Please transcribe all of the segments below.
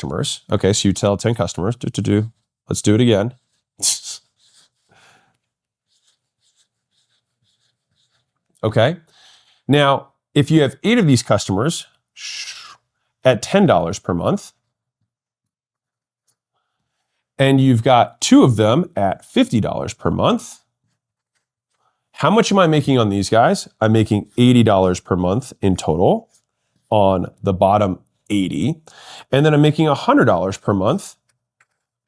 customers. Okay, so you tell 10 customers, let's do it again. Okay, now if you have 8 of these customers at $10 per month, and you've got 2 of them at $50 per month, how much am I making on these guys? I'm making $80 per month in total on the bottom 80. And then I'm making $100 per month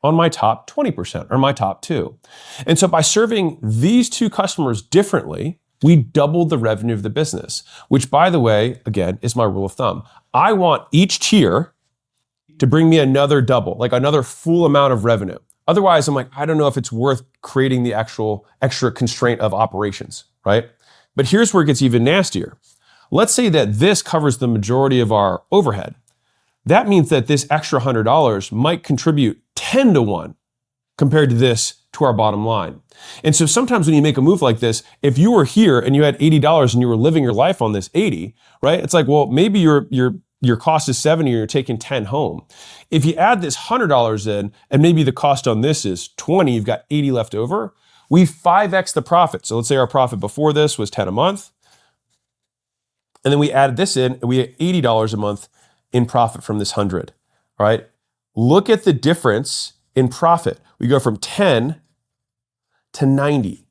on my top 20% or my top 2. And so by serving these 2 customers differently, we doubled the revenue of the business, which, by the way, again, is my rule of thumb. I want each tier to bring me another double, like another full amount of revenue. Otherwise, I'm like, I don't know if it's worth creating the actual extra constraint of operations, right? But here's where it gets even nastier. Let's say that this covers the majority of our overhead. That means that this extra $100 might contribute 10 to 1 compared to this to our bottom line. And so sometimes when you make a move like this, if you were here and you had $80 and you were living your life on this 80, right? It's like, well, maybe your cost is 70 and you're taking 10 home. If you add this $100 in and maybe the cost on this is 20, you've got 80 left over, we 5x the profit. So let's say our profit before this was 10 a month. And then we added this in and we had $80 a month in profit from this 100, all right? Look at the difference in profit. We go from 10 to 90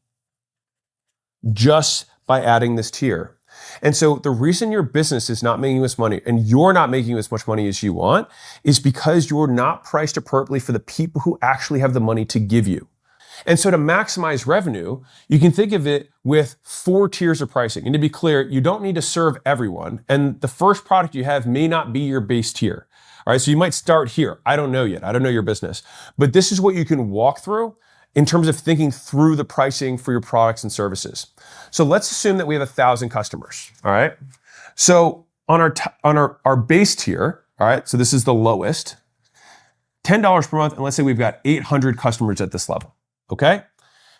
just by adding this tier. And so the reason your business is not making this money and you're not making as much money as you want is because you're not priced appropriately for the people who actually have the money to give you. And so to maximize revenue, you can think of it with 4 tiers of pricing. And to be clear, you don't need to serve everyone. And the first product you have may not be your base tier. All right, so you might start here. I don't know yet. I don't know your business. But this is what you can walk through in terms of thinking through the pricing for your products and services. So let's assume that we have 1,000 customers. All right. So on our base tier, all right, so this is the lowest, $10 per month, and let's say we've got 800 customers at this level. Okay.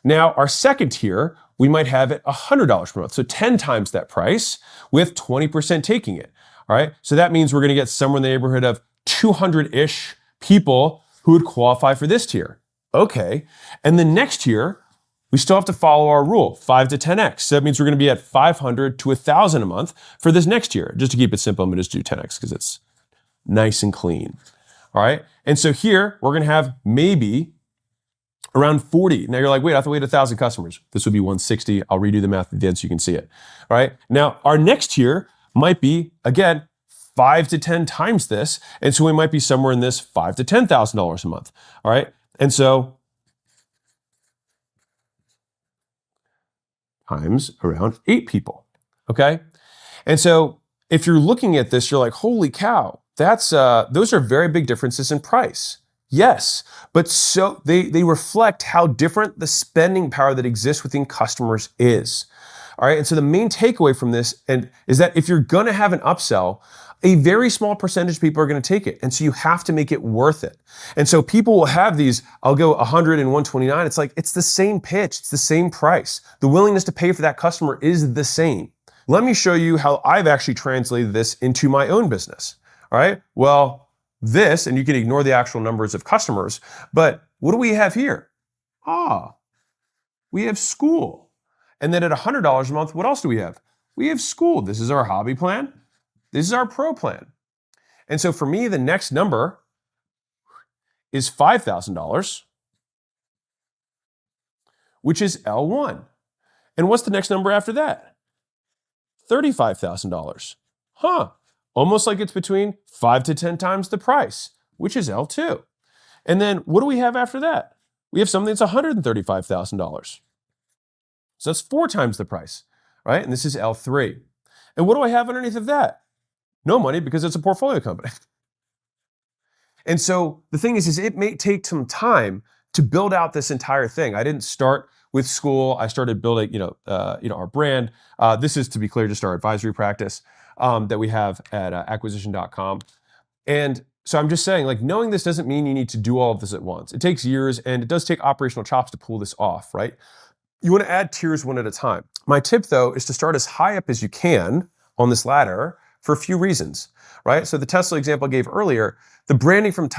Now our second tier, we might have it $100 per month. So 10 times that price with 20% taking it. All right. So that means we're going to get somewhere in the neighborhood of 200-ish people who would qualify for this tier. Okay. And the next tier, we still have to follow our rule, 5 to 10x. So that means we're going to be at 500 to 1,000 a month for this next year. Just to keep it simple, I'm going to just do 10x because it's nice and clean. All right. And so here we're going to have maybe around 40. Now you're like, wait, I have to wait 1,000 customers. This would be 160. I'll redo the math at the end so you can see it. All right. Now our next tier might be, again, 5 to 10 times this. And so we might be somewhere in this $5,000 to $10,000 a month. All right. And so times around 8 people. Okay. And so if you're looking at this, you're like, holy cow, those are very big differences in price. Yes, but so they reflect how different the spending power that exists within customers is. All right. And so the main takeaway from this is that if you're going to have an upsell, a very small percentage of people are going to take it. And so you have to make it worth it. And so people will have these, I'll go 100 and 129. It's like, it's the same pitch. It's the same price. The willingness to pay for that customer is the same. Let me show you how I've actually translated this into my own business. All right. Well, this, and you can ignore the actual numbers of customers, but what do we have here? We have school. And then at $100 a month, what else do we have? We have school. This is our hobby plan. This is our pro plan. And so for me, the next number is $5,000, which is L1. And what's the next number after that? $35,000. Almost like it's between 5 to 10 times the price, which is L2. And then what do we have after that? We have something that's $135,000. So that's 4 times the price, right? And this is L3. And what do I have underneath of that? No money, because it's a portfolio company. And so the thing is it may take some time to build out this entire thing. I didn't start with school. I started building, our brand. This is, to be clear, just our advisory practice that we have at acquisition.com. And so I'm just saying, like, knowing this doesn't mean you need to do all of this at once. It takes years, and it does take operational chops to pull this off, right? You want to add tiers one at a time. My tip, though, is to start as high up as you can on this ladder, for a few reasons, right? So the Tesla example I gave earlier, the branding from